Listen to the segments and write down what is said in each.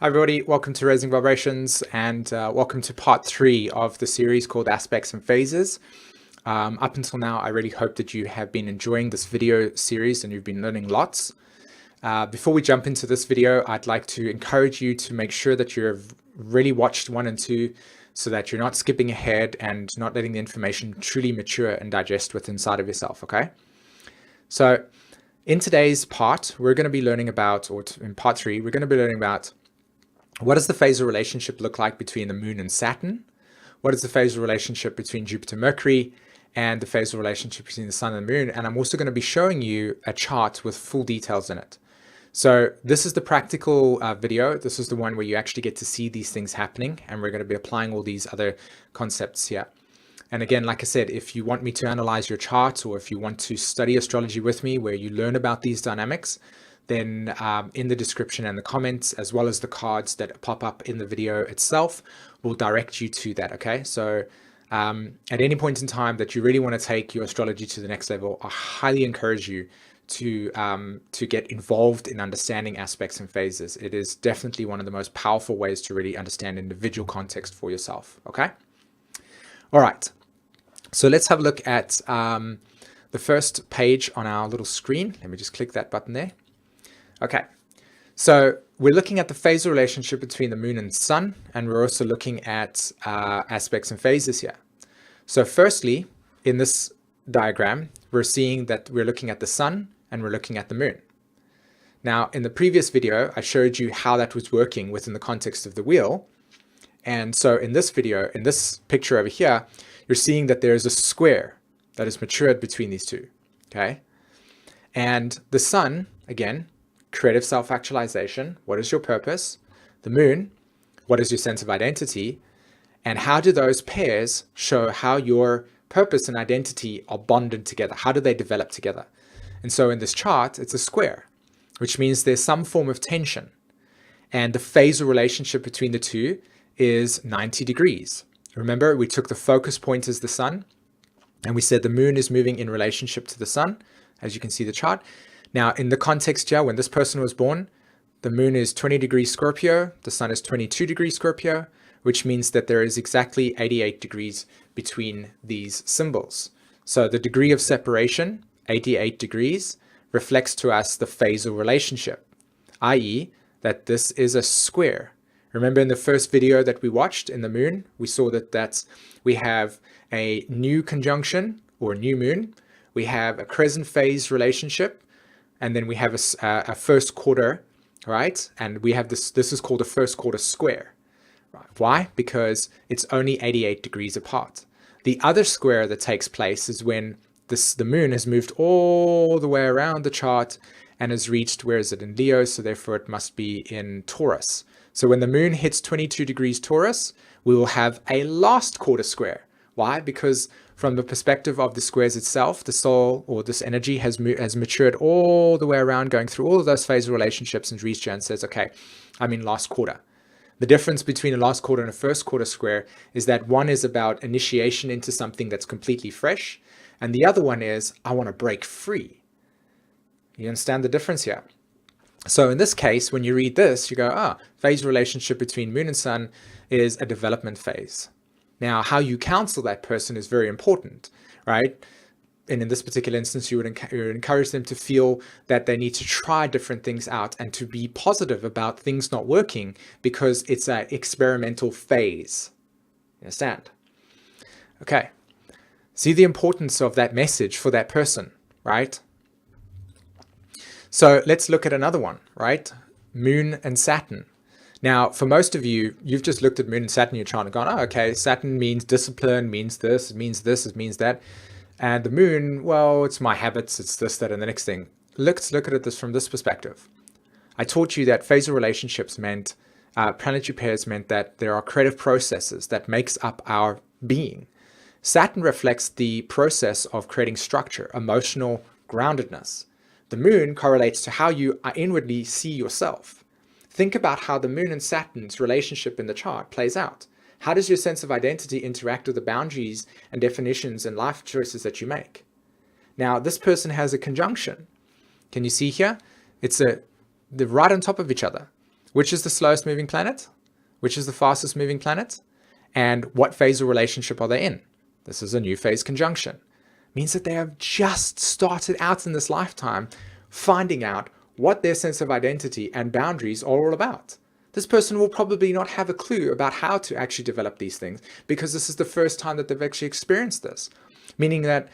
Hi everybody, welcome to Raising Vibrations and welcome to part 3 of the series called Aspects and Phases. Up until now, I really hope that you have been enjoying this video series and you've been learning lots. Before we jump into this video, I'd like to encourage you to make sure that you've really watched 1 and 2 so that you're not skipping ahead and not letting the information truly mature and digest within inside of yourself, okay? So in today's part, we're going to be learning about, or in part 3, we're going to be learning about what does the phasal relationship look like between the moon and Saturn? What is the phasal relationship between Jupiter, Mercury, and the phasal relationship between the sun and the moon? And I'm also going to be showing you a chart with full details in it. So this is the practical video. This is the one where you actually get to see these things happening, and we're going to be applying all these other concepts here. And again, like I said, if you want me to analyze your chart, or if you want to study astrology with me where you learn about these dynamics, then in the description and the comments, as well as the cards that pop up in the video itself, will direct you to that, okay? So at any point in time that you really want to take your astrology to the next level, I highly encourage you to get involved in understanding aspects and phases. It is definitely one of the most powerful ways to really understand individual context for yourself, okay? All right, so let's have a look at the first page on our little screen. Let me just click that button there. Okay, so we're looking at the phasal relationship between the moon and sun, and we're also looking at aspects and phases here. So firstly, in this diagram, we're seeing that we're looking at the sun and we're looking at the moon. Now, in the previous video, I showed you how that was working within the context of the wheel. And so in this video, in this picture over here, you're seeing that there's a square that is matured between these two, okay? And the sun, again, creative self-actualization, what is your purpose? The moon, what is your sense of identity? And how do those pairs show how your purpose and identity are bonded together? How do they develop together? And so in this chart, it's a square, which means there's some form of tension. And the phasal relationship between the two is 90 degrees. Remember, we took the focus point as the sun, and we said the moon is moving in relationship to the sun, as you can see the chart. Now, in the context here, when this person was born, the moon is 20 degrees Scorpio, the sun is 22 degrees Scorpio, which means that there is exactly 88 degrees between these symbols. So the degree of separation, 88 degrees, reflects to us the phasal relationship, i.e. that this is a square. Remember in the first video that we watched in the moon, we saw that we have a new conjunction or new moon, we have a crescent phase relationship, and then we have a first quarter, right? And we have this is called a first quarter square. Right? Why? Because it's only 88 degrees apart. The other square that takes place is when the moon has moved all the way around the chart and has reached, where is it, in Leo, so therefore it must be in Taurus. So when the moon hits 22 degrees Taurus, we will have a last quarter square. Why? Because from the perspective of the squares itself, the soul or this energy has matured all the way around, going through all of those phasal relationships and reached here and says, okay, I'm in last quarter. The difference between a last quarter and a first quarter square is that one is about initiation into something that's completely fresh, and the other one is, I want to break free. You understand the difference here? So in this case, when you read this, you go, phase relationship between moon and sun is a development phase. Now, how you counsel that person is very important, right? And in this particular instance, you would encourage them to feel that they need to try different things out and to be positive about things not working because it's an experimental phase. You understand? Okay. See the importance of that message for that person, right? So let's look at another one, right? Moon and Saturn. Now, for most of you, you've just looked at Moon and Saturn, you're trying to go, okay, Saturn means discipline, means this, it means this, it means that. And the Moon, well, it's my habits, it's this, that, and the next thing. Let's look at it from this perspective. I taught you that phasal relationships meant, planetary pairs meant that there are creative processes that makes up our being. Saturn reflects the process of creating structure, emotional groundedness. The Moon correlates to how you inwardly see yourself. Think about how the moon and Saturn's relationship in the chart plays out. How does your sense of identity interact with the boundaries and definitions and life choices that you make? Now, this person has a conjunction. Can you see here? They're right on top of each other. Which is the slowest moving planet? Which is the fastest moving planet? And what phase or relationship are they in? This is a new phase conjunction. It means that they have just started out in this lifetime finding out what their sense of identity and boundaries are all about. This person will probably not have a clue about how to actually develop these things because this is the first time that they've actually experienced this. Meaning that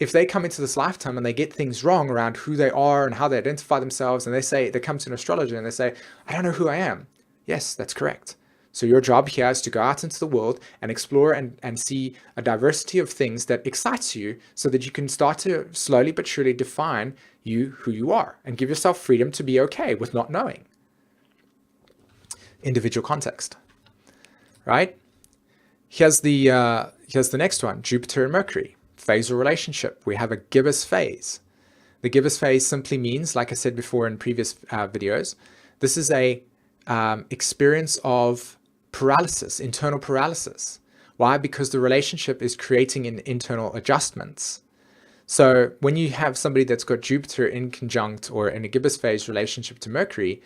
if they come into this lifetime and they get things wrong around who they are and how they identify themselves, and they come to an astrologer and they say, I don't know who I am. Yes, that's correct. So your job here is to go out into the world and explore and see a diversity of things that excites you so that you can start to slowly but surely define who you are and give yourself freedom to be okay with not knowing. Individual context, right? Here's the next one, Jupiter and Mercury, phase or relationship. We have a gibbous phase. The gibbous phase simply means, like I said before in previous videos, this is a experience of paralysis, internal paralysis. Why? Because the relationship is creating internal adjustments. So when you have somebody that's got Jupiter in conjunct or in a gibbous phase relationship to Mercury,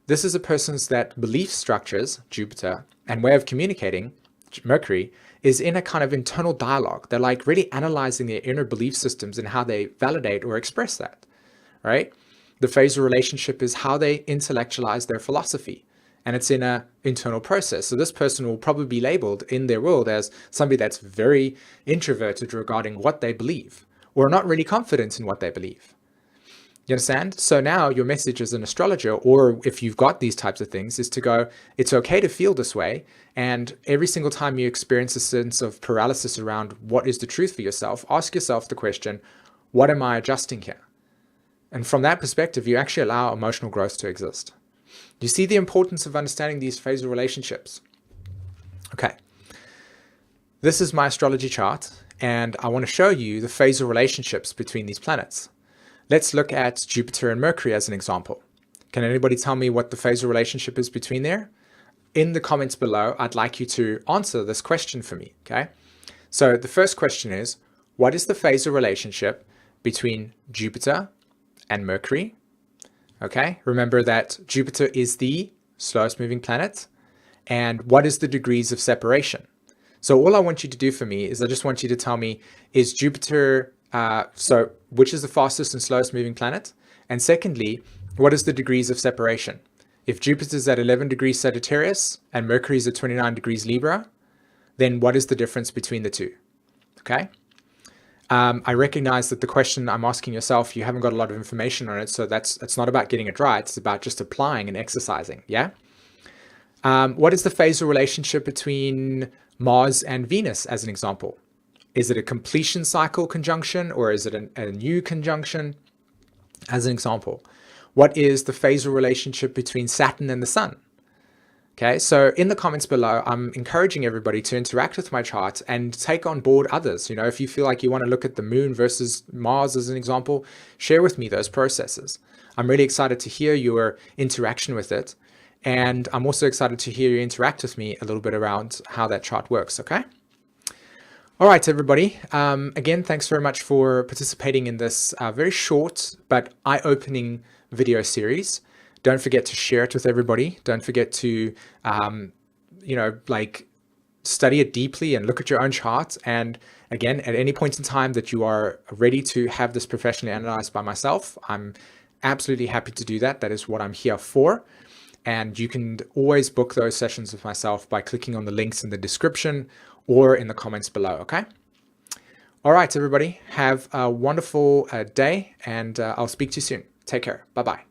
this is a person's that belief structures, Jupiter, and way of communicating, Mercury, is in a kind of internal dialogue. They're like really analyzing their inner belief systems and how they validate or express that, right? The phase of relationship is how they intellectualize their philosophy, and it's in an internal process. So this person will probably be labeled in their world as somebody that's very introverted regarding what they believe, or not really confident in what they believe. You understand? So now your message as an astrologer, or if you've got these types of things, is to go, it's okay to feel this way. And every single time you experience a sense of paralysis around what is the truth for yourself, ask yourself the question, what am I adjusting here? And from that perspective, you actually allow emotional growth to exist. You see the importance of understanding these phasal relationships? Okay. This is my astrology chart, and I want to show you the phasal relationships between these planets. Let's look at Jupiter and Mercury as an example. Can anybody tell me what the phasal relationship is between there? In the comments below, I'd like you to answer this question for me, okay? So the first question is, what is the phasal relationship between Jupiter and Mercury? Okay, remember that Jupiter is the slowest moving planet. And what is the degrees of separation? So all I want you to do for me is I just want you to tell me, is Jupiter, so which is the fastest and slowest moving planet? And secondly, what is the degrees of separation? If Jupiter's at 11 degrees Sagittarius and Mercury's at 29 degrees Libra, then what is the difference between the two? Okay. I recognize that the question I'm asking yourself, you haven't got a lot of information on it. So it's not about getting it right. It's about just applying and exercising. Yeah. What is the phasal relationship between Mars and Venus as an example? Is it a completion cycle conjunction or is it a new conjunction? As an example, what is the phasal relationship between Saturn and the Sun? Okay, so in the comments below, I'm encouraging everybody to interact with my chart and take on board others. You know, if you feel like you want to look at the moon versus Mars as an example, share with me those processes. I'm really excited to hear your interaction with it. And I'm also excited to hear you interact with me a little bit around how that chart works, okay? All right, everybody. Again, thanks very much for participating in this very short but eye-opening video series. Don't forget to share it with everybody. Don't forget to, study it deeply and look at your own chart. And again, at any point in time that you are ready to have this professionally analyzed by myself, I'm absolutely happy to do that. That is what I'm here for. And you can always book those sessions with myself by clicking on the links in the description or in the comments below, okay? All right, everybody, have a wonderful day, and I'll speak to you soon. Take care. Bye-bye.